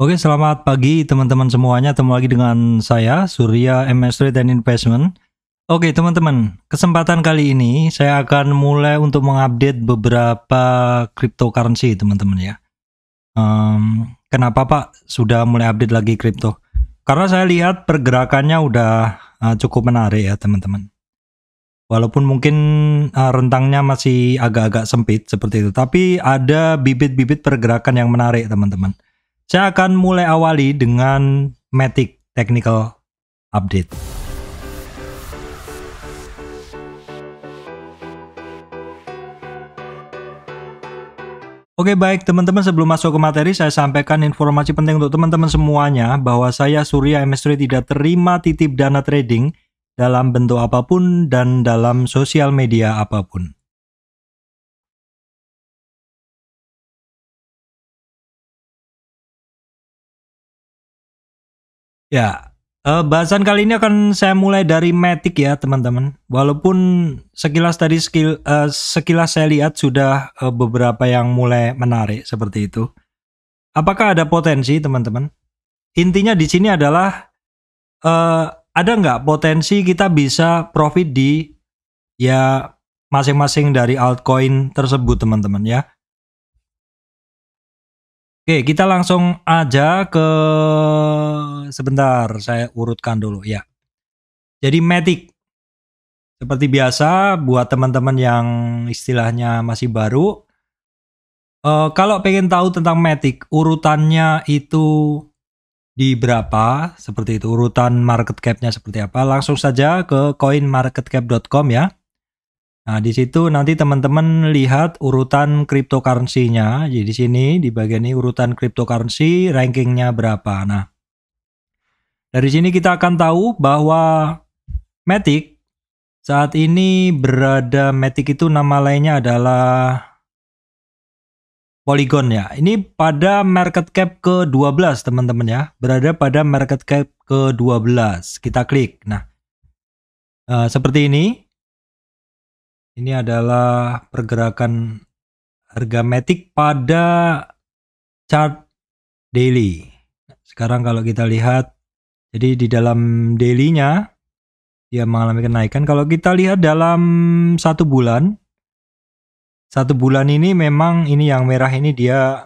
Oke, selamat pagi teman-teman semuanya. Ketemu lagi dengan saya, Surya MS Trade and Investment. Oke, teman-teman, kesempatan kali ini saya akan mulai untuk mengupdate beberapa cryptocurrency, teman-teman ya. Kenapa Pak sudah mulai update lagi kripto? Karena saya lihat pergerakannya udah cukup menarik ya, teman-teman. Walaupun mungkin rentangnya masih agak-agak sempit seperti itu, tapi ada bibit-bibit pergerakan yang menarik, teman-teman. Saya akan mulai awali dengan Matic Technical Update. Oke, baik teman-teman, sebelum masuk ke materi saya sampaikan informasi penting untuk teman-teman semuanya bahwa saya Surya MS Trade tidak terima titip dana trading dalam bentuk apapun dan dalam sosial media apapun. Ya, bahasan kali ini akan saya mulai dari Matic ya teman-teman. Walaupun sekilas tadi sekilas saya lihat sudah beberapa yang mulai menarik seperti itu. Apakah ada potensi teman-teman? Intinya di sini adalah ada nggak potensi kita bisa profit di ya masing-masing dari altcoin tersebut teman-teman ya. Oke, kita langsung aja ke sebentar, saya urutkan dulu ya. Jadi Matic, seperti biasa buat teman-teman yang istilahnya masih baru, kalau pengen tahu tentang Matic, urutannya itu di berapa, seperti itu, urutan market cap-nya seperti apa, langsung saja ke coinmarketcap.com ya. Nah, di situ nanti teman-teman lihat urutan cryptocurrency-nya. Jadi di sini di bagian ini urutan cryptocurrency, rankingnya berapa. Nah, dari sini kita akan tahu bahwa Matic saat ini Matic itu nama lainnya adalah Polygon ya. Ini pada market cap ke-12 teman-teman ya. Berada pada market cap ke-12. Kita klik. Nah, seperti ini. Ini adalah pergerakan harga Matic pada chart daily. Sekarang kalau kita lihat, jadi di dalam daily-nya dia mengalami kenaikan. Kalau kita lihat dalam satu bulan ini memang ini yang merah ini dia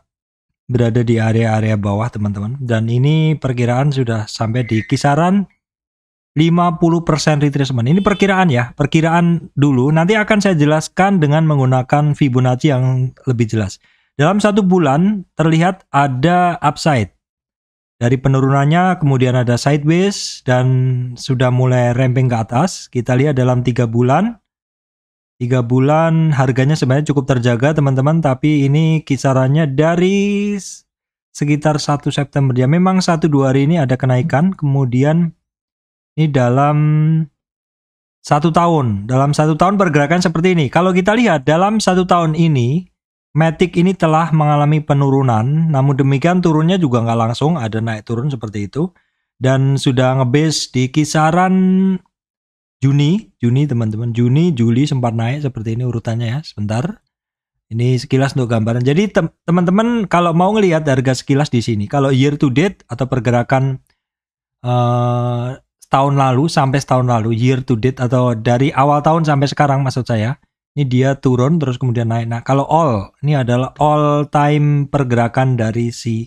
berada di area-area bawah teman-teman. Dan ini perkiraan sudah sampai di kisaran 50% retracement. Ini perkiraan ya, perkiraan dulu. Nanti akan saya jelaskan dengan menggunakan Fibonacci yang lebih jelas. Dalam satu bulan terlihat ada upside. Dari penurunannya kemudian ada sideways dan sudah mulai ramping ke atas. Kita lihat dalam 3 bulan. 3 bulan harganya sebenarnya cukup terjaga teman-teman. Tapi ini kisarannya dari sekitar 1 September. Ya memang 1-2 hari ini ada kenaikan. Kemudian ini dalam 1 tahun. Dalam 1 tahun pergerakan seperti ini. Kalau kita lihat dalam 1 tahun ini, Matic ini telah mengalami penurunan. Namun demikian turunnya juga nggak langsung. Ada naik turun seperti itu. Dan sudah ngebase di kisaran Juni teman-teman. Juni, Juli sempat naik seperti ini urutannya ya. Sebentar. Ini sekilas untuk gambaran. Jadi teman-teman kalau mau ngelihat harga sekilas di sini. Kalau year to date atau pergerakan tahun lalu sampai setahun lalu, year to date atau dari awal tahun sampai sekarang maksud saya, ini dia turun terus kemudian naik. Nah kalau ini adalah all time pergerakan dari si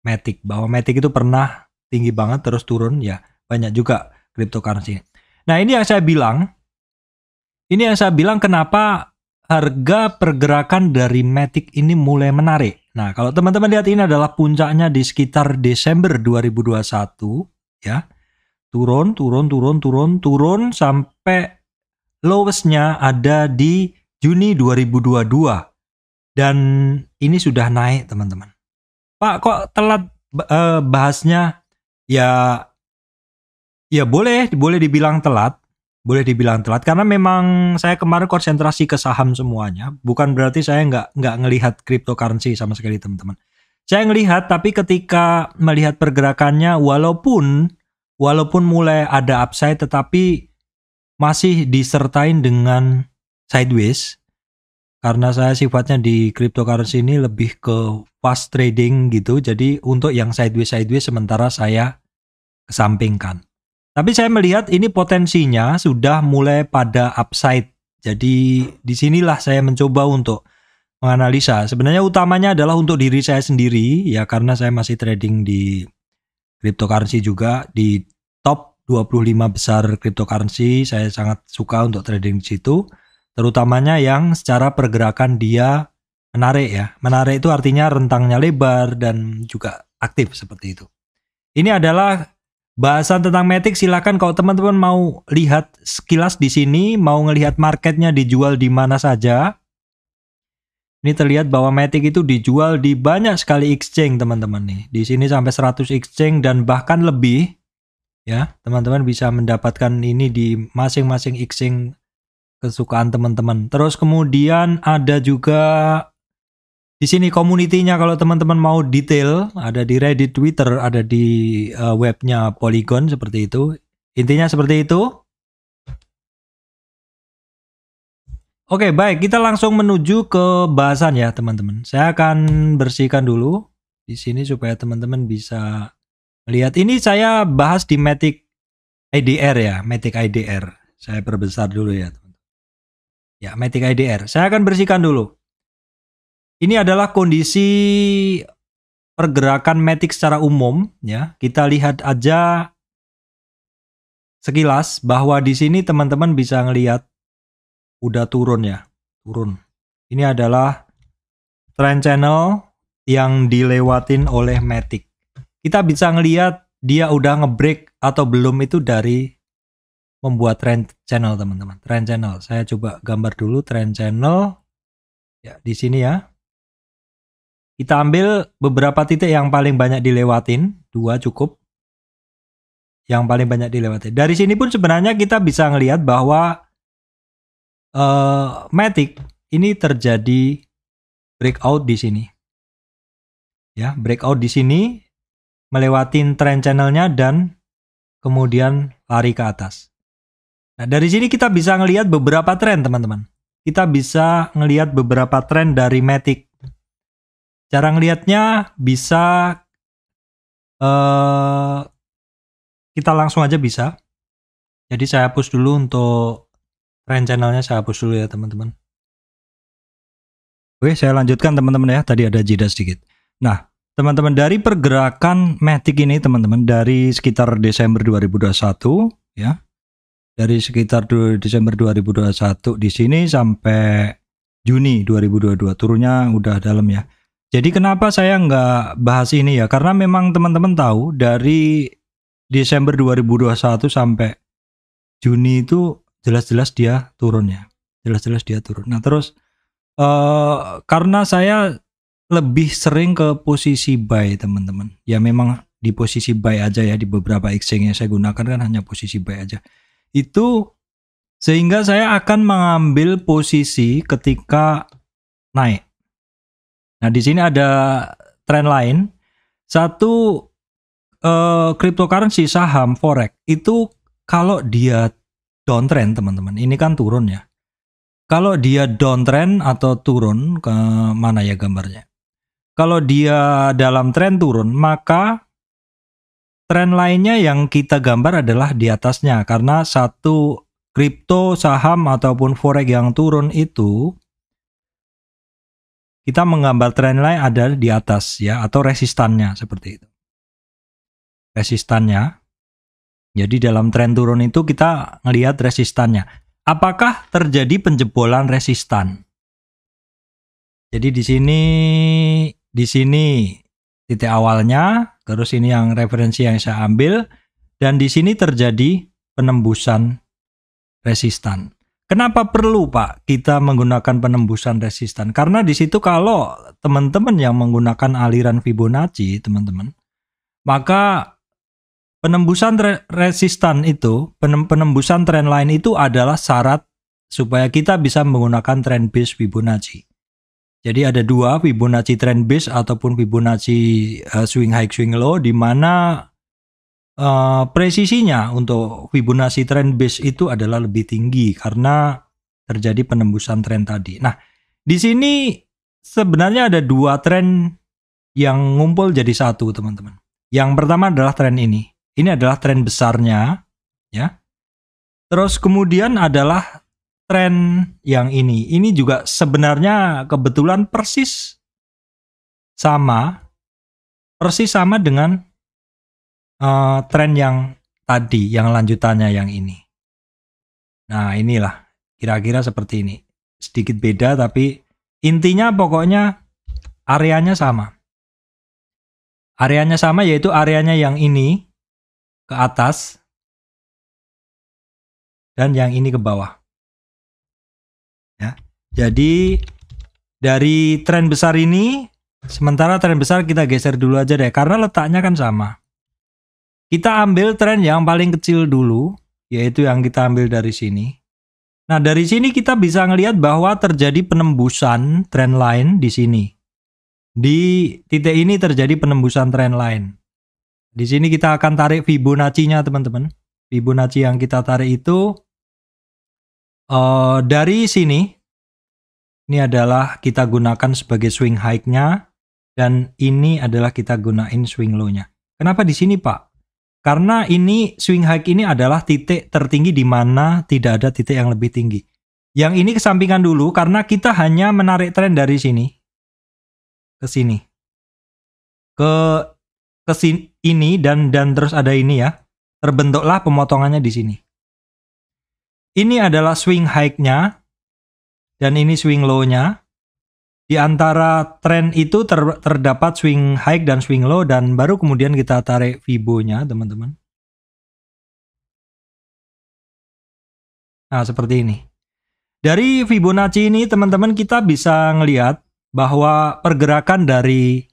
Matic, bahwa Matic itu pernah tinggi banget terus turun ya, banyak juga cryptocurrency. Nah ini yang saya bilang kenapa harga pergerakan dari Matic ini mulai menarik. Nah kalau teman-teman lihat ini adalah puncaknya di sekitar Desember 2021 ya. Turun sampai lowestnya ada di Juni 2022 dan ini sudah naik teman-teman. Pak kok telat bahasnya? Ya boleh dibilang telat, karena memang saya kemarin konsentrasi ke saham semuanya. Bukan berarti saya nggak ngelihat cryptocurrency sama sekali teman-teman. Saya ngelihat, tapi ketika melihat pergerakannya walaupun mulai ada upside tetapi masih disertain dengan sideways. karena saya sifatnya di cryptocurrency ini lebih ke fast trading gitu. Jadi untuk yang sideways sementara saya kesampingkan. Tapi saya melihat ini potensinya sudah mulai pada upside. Jadi disinilah saya mencoba untuk menganalisa. Sebenarnya utamanya adalah untuk diri saya sendiri ya, karena saya masih trading di cryptocurrency juga di top 25 besar cryptocurrency. Saya sangat suka untuk trading di situ, terutamanya yang secara pergerakan dia menarik ya. Menarik itu artinya rentangnya lebar dan juga aktif seperti itu. Ini adalah bahasan tentang Matic. Silakan kalau teman-teman mau lihat sekilas di sini, mau ngelihat marketnya dijual di mana saja. Ini terlihat bahwa Matic itu dijual di banyak sekali exchange teman-teman nih. Di sini sampai 100 exchange dan bahkan lebih. Ya, teman-teman bisa mendapatkan ini di masing-masing exchange kesukaan teman-teman. Terus kemudian ada juga di sini community-nya, kalau teman-teman mau detail, ada di Reddit, Twitter, ada di webnya Polygon seperti itu. Intinya seperti itu. Oke, baik, kita langsung menuju ke bahasan ya, teman-teman. Saya akan bersihkan dulu di sini supaya teman-teman bisa melihat. Ini saya bahas di Matic IDR ya, Matic IDR. Saya perbesar dulu ya, teman-teman. Ya, Matic IDR. Saya akan bersihkan dulu. Ini adalah kondisi pergerakan Matic secara umum ya. Kita lihat aja sekilas bahwa di sini teman-teman bisa ngelihat udah turun ya, turun. Ini adalah trend channel yang dilewatin oleh Matic. Kita bisa ngelihat dia udah ngebreak atau belum itu dari membuat trend channel, teman-teman. Trend channel. Saya coba gambar dulu trend channel. Ya, di sini ya. Kita ambil beberapa titik yang paling banyak dilewatin, 2 cukup. Yang paling banyak dilewatin. Dari sini pun sebenarnya kita bisa ngelihat bahwa Matic ini terjadi breakout di sini. Ya, breakout di sini melewatin trend channelnya dan kemudian lari ke atas. Nah, dari sini kita bisa ngelihat beberapa tren, teman-teman. Kita bisa ngelihat beberapa tren dari Matic. Cara ngelihatnya bisa kita langsung aja bisa. Jadi saya hapus dulu untuk trend channelnya, saya hapus dulu ya teman-teman. Oke, saya lanjutkan teman-teman ya. Tadi ada jeda sedikit. Nah, teman-teman, dari pergerakan Matic ini teman-teman dari sekitar Desember 2021 ya. Dari sekitar Desember 2021 di sini sampai Juni 2022, turunnya udah dalam ya. Jadi kenapa saya nggak bahas ini ya? Karena memang teman-teman tahu dari Desember 2021 sampai Juni itu jelas-jelas dia turun ya. Jelas-jelas dia turun. Nah terus karena saya lebih sering ke posisi buy teman-teman. Ya memang di posisi buy aja ya, di beberapa exchange yang saya gunakan kan hanya posisi buy aja. Itu sehingga saya akan mengambil posisi ketika naik. Nah, di sini ada tren lain. Satu, cryptocurrency, saham, forex itu kalau dia downtrend, teman-teman, ini kan turun ya. Kalau dia downtrend atau turun, ke mana ya gambarnya? Kalau dia dalam tren turun, maka tren lainnya yang kita gambar adalah di atasnya. Karena satu kripto, saham, ataupun forex yang turun itu kita menggambar tren lain ada di atas ya, atau resistannya seperti itu. Resistannya. Jadi dalam tren turun itu kita ngelihat resistannya. Apakah terjadi penjebolan resistan? Jadi di sini titik awalnya, terus ini yang referensi yang saya ambil, dan di sini terjadi penembusan resistan. Kenapa perlu Pak kita menggunakan penembusan resistan? Karena di situ kalau teman-teman yang menggunakan aliran Fibonacci, teman-teman, maka penembusan resistan itu, penembusan tren line itu adalah syarat supaya kita bisa menggunakan trend base Fibonacci. Jadi ada dua, Fibonacci trend base ataupun Fibonacci swing high swing low, di mana presisinya untuk Fibonacci trend base itu adalah lebih tinggi karena terjadi penembusan tren tadi. Nah, Di sini sebenarnya ada dua tren yang ngumpul jadi satu, teman-teman. Yang pertama adalah tren ini. Ini adalah tren besarnya, ya. Terus kemudian adalah tren yang ini. Ini juga sebenarnya kebetulan persis sama dengan tren yang tadi, yang lanjutannya yang ini. Nah, inilah kira-kira seperti ini. Sedikit beda tapi intinya pokoknya areanya sama. Areanya sama yaitu areanya yang ini ke atas dan yang ini ke bawah. Ya. Jadi dari tren besar ini, sementara tren besar kita geser dulu aja deh karena letaknya kan sama. Kita ambil tren yang paling kecil dulu, yaitu yang kita ambil dari sini. Nah, dari sini kita bisa ngelihat bahwa terjadi penembusan trend line di sini. Di titik ini terjadi penembusan trend line. Di sini kita akan tarik Fibonacci-nya, teman-teman. Fibonacci yang kita tarik itu dari sini. Ini adalah kita gunakan sebagai swing high-nya dan ini adalah kita gunain swing low-nya. Kenapa di sini, Pak? Karena ini swing high ini adalah titik tertinggi di mana tidak ada titik yang lebih tinggi. Yang ini kesampingkan dulu karena kita hanya menarik tren dari sini ke sini. Ke sini ini dan terus ada ini ya. Terbentuklah pemotongannya di sini. Ini adalah swing high-nya dan ini swing low-nya. Di antara tren itu terdapat swing high dan swing low dan baru kemudian kita tarik Fibo-nya, teman-teman. Nah, seperti ini. Dari Fibonacci ini, teman-teman, kita bisa ngelihat bahwa pergerakan dari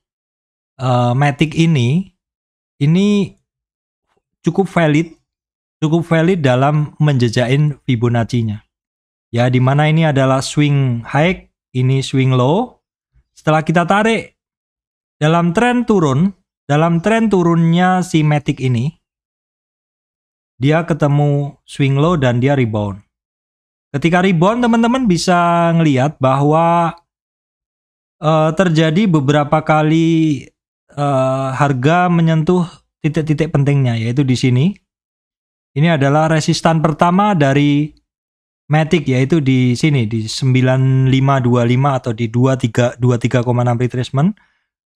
Matic ini cukup valid dalam menjejain Fibonacci-nya. Ya, di mana ini adalah swing high, ini swing low. Setelah kita tarik dalam tren turunnya si Matic ini, dia ketemu swing low dan dia rebound. Ketika rebound, teman-teman bisa ngelihat bahwa terjadi beberapa kali harga menyentuh titik-titik pentingnya, yaitu di sini. Ini adalah resistan pertama dari Matic, yaitu di sini di 9525 atau di 23,6 retracement.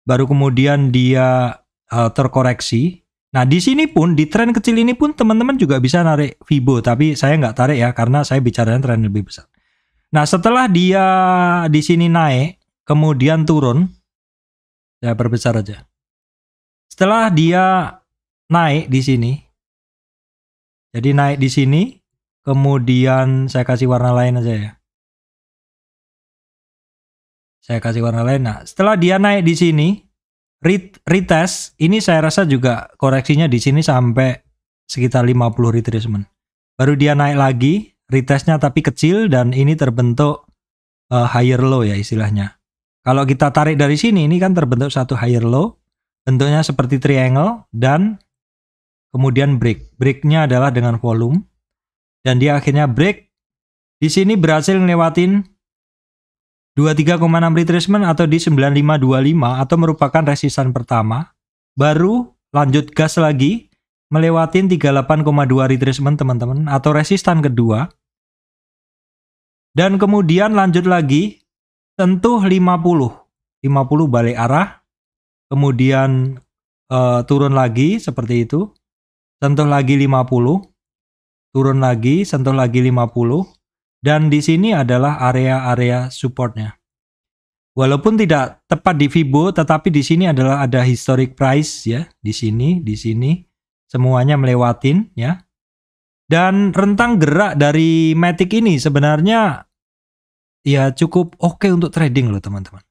Baru kemudian dia terkoreksi. Nah, di sini pun di tren kecil ini pun teman-teman juga bisa narik Fibo, tapi saya nggak tarik ya karena saya bicaranya tren lebih besar. Nah, setelah dia di sini naik, kemudian turun, saya perbesar aja. Setelah dia naik di sini, jadi naik di sini. Kemudian saya kasih warna lain aja ya. Saya kasih warna lain. Nah, setelah dia naik di sini, retest, ini saya rasa juga koreksinya di sini sampai sekitar 50 retracement. Baru dia naik lagi, retestnya tapi kecil dan ini terbentuk higher low ya istilahnya. Kalau kita tarik dari sini, ini kan terbentuk satu higher low, bentuknya seperti triangle dan kemudian break. Breaknya adalah dengan volume. Dan dia akhirnya break. Di sini berhasil ngelewatin 23,6 retracement atau di 9525 atau merupakan resistan pertama. Baru lanjut gas lagi melewatin 38,2 retracement, teman-teman, atau resistan kedua. Dan kemudian lanjut lagi sentuh 50 balik arah. Kemudian turun lagi seperti itu. Sentuh lagi 50. Turun lagi, sentuh lagi 50, dan di sini adalah area-area supportnya. Walaupun tidak tepat di Fibo, tetapi di sini adalah ada historic price ya, di sini, semuanya melewatin ya. Dan rentang gerak dari Matic ini sebenarnya ya cukup oke untuk trading loh, teman-teman.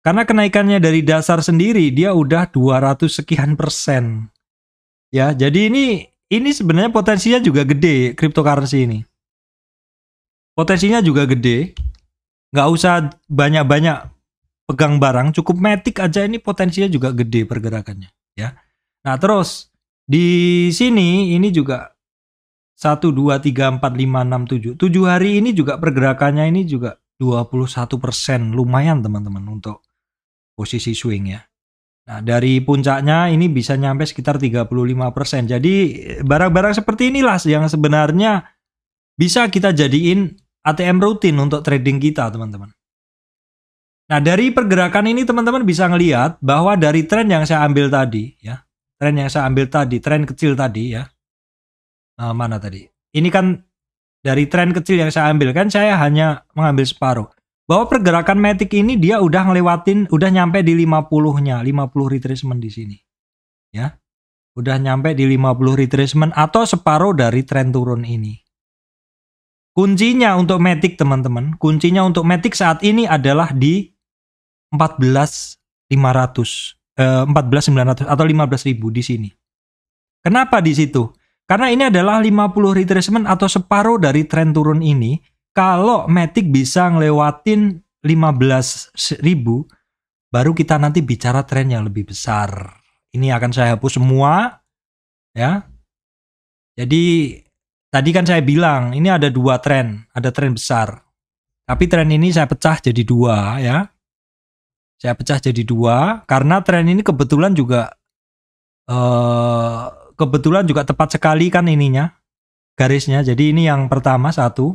Karena kenaikannya dari dasar sendiri dia udah 200 sekian %. Ya, jadi ini sebenarnya potensinya juga gede, cryptocurrency ini. Potensinya juga gede. Nggak usah banyak-banyak pegang barang, cukup Matic aja ini potensinya juga gede pergerakannya. Ya. Nah terus, di sini ini juga 1, 2, 3, 4, 5, 6, 7. 7 hari ini juga pergerakannya ini juga 21%, lumayan teman-teman untuk posisi swing ya. Nah, dari puncaknya ini bisa nyampe sekitar 35%. Jadi barang-barang seperti inilah yang sebenarnya bisa kita jadiin ATM rutin untuk trading kita, teman-teman. Nah, dari pergerakan ini teman-teman bisa ngelihat bahwa dari tren yang saya ambil tadi ya. Tren kecil tadi ya. Mana tadi? Ini kan dari tren kecil yang saya ambil, kan saya hanya mengambil separuh. Bahwa pergerakan Matic ini dia udah nyampe di 50-nya, 50 retracement di sini. Ya. Udah nyampe di 50 retracement atau separuh dari tren turun ini. Kuncinya untuk Matic teman-teman, saat ini adalah di 14.900 atau 15.000 di sini. Kenapa di situ? Karena ini adalah 50 retracement atau separuh dari tren turun ini. Kalau Matic bisa ngelewatin 15.000, baru kita nanti bicara tren yang lebih besar. Ini akan saya hapus semua ya. Jadi tadi kan saya bilang ini ada dua tren, ada tren besar. Tapi tren ini saya pecah jadi dua ya. Saya pecah jadi dua karena tren ini kebetulan juga tepat sekali kan ininya, garisnya. Jadi ini yang pertama satu,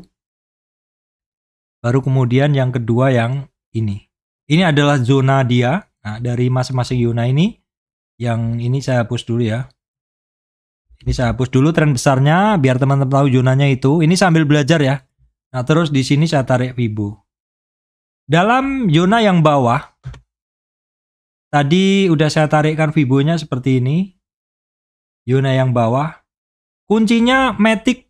baru kemudian yang kedua yang ini. Ini adalah zona dia. Nah, dari masing-masing zona ini, yang ini saya hapus dulu ya. Ini saya hapus dulu tren besarnya biar teman-teman tahu zonanya itu. Ini sambil belajar ya. Nah, terus di sini saya tarik Fibo. Dalam zona yang bawah, tadi udah saya tarikkan Fibonya seperti ini. Zona yang bawah. Kuncinya Matic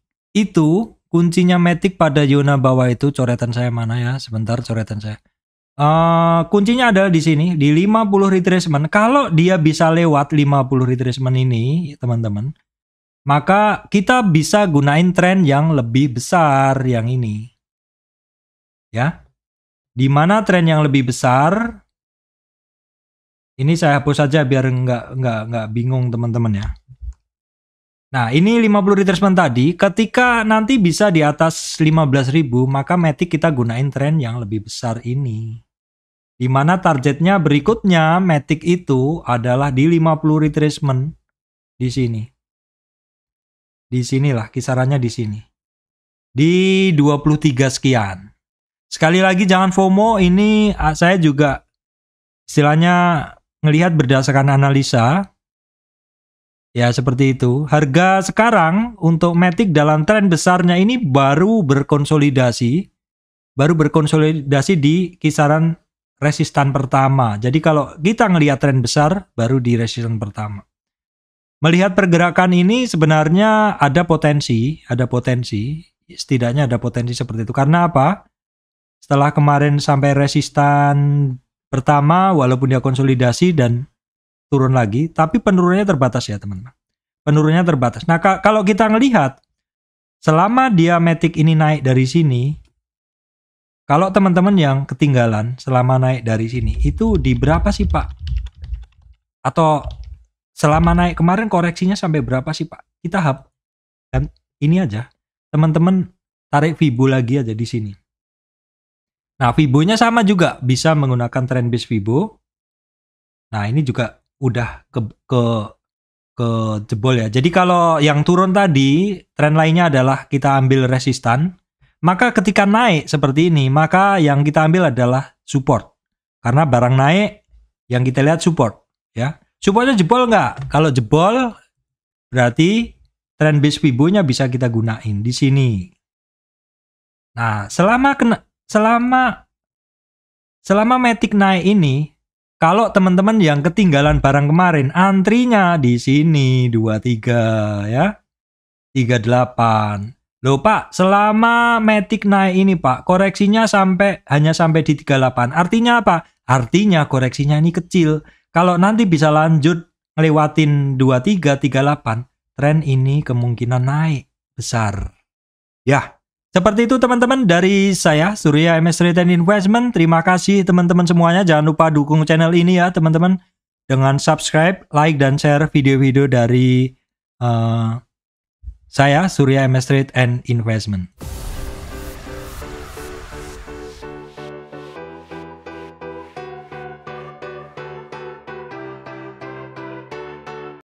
pada zona bawah itu, coretan saya mana ya? Sebentar, coretan saya. Kuncinya adalah di sini, di 50 retracement. Kalau dia bisa lewat 50 retracement ini, teman-teman, maka kita bisa gunain tren yang lebih besar yang ini. Ya. Di mana tren yang lebih besar? Ini saya hapus saja biar nggak bingung teman-teman ya. Nah, ini 50 retracement tadi, ketika nanti bisa di atas 15.000, maka Matic kita gunain tren yang lebih besar ini. Di mana targetnya berikutnya Matic itu adalah di 50 retracement di sini. Di sinilah kisarannya di sini. Di 23 sekian. Sekali lagi jangan FOMO, ini saya juga istilahnya ngelihat berdasarkan analisa. Ya seperti itu. Harga sekarang untuk Matic dalam tren besarnya ini baru berkonsolidasi di kisaran resistan pertama. Jadi kalau kita ngelihat tren besar baru di resistan pertama. Melihat pergerakan ini sebenarnya ada potensi, setidaknya ada potensi seperti itu. Karena apa? Setelah kemarin sampai resistan pertama, walaupun dia konsolidasi dan turun lagi, tapi penurunannya terbatas ya teman-teman. Penurunannya terbatas. Nah kalau kita ngelihat, selama dia Matic ini naik dari sini, kalau teman-teman yang ketinggalan selama naik dari sini, itu di berapa sih Pak? Atau selama naik kemarin koreksinya sampai berapa sih Pak? Kita kan ini aja, teman-teman tarik Fibo lagi aja di sini. Nah, Fibonya sama juga, bisa menggunakan trend base Fibo. Nah, ini juga udah ke jebol ya. Jadi kalau yang turun tadi, tren lainnya adalah kita ambil resistan. Maka ketika naik seperti ini, maka yang kita ambil adalah support. Karena barang naik, yang kita lihat support. Ya, supportnya jebol nggak? Kalau jebol, berarti trend base Fibonya bisa kita gunain di sini. Nah, selama Matic naik ini, kalau teman-teman yang ketinggalan barang kemarin, antrinya di sini 23 ya. 38. Loh Pak, selama Matic naik ini Pak, koreksinya hanya sampai di 38. Artinya apa? Artinya koreksinya ini kecil. Kalau nanti bisa lanjut ngelewatin 23, 38, tren ini kemungkinan naik besar. Ya. Seperti itu teman-teman dari saya, Surya MS Trade and Investment. Terima kasih teman-teman semuanya. Jangan lupa dukung channel ini ya teman-teman. Dengan subscribe, like, dan share video-video dari saya, Surya MS Trade and Investment.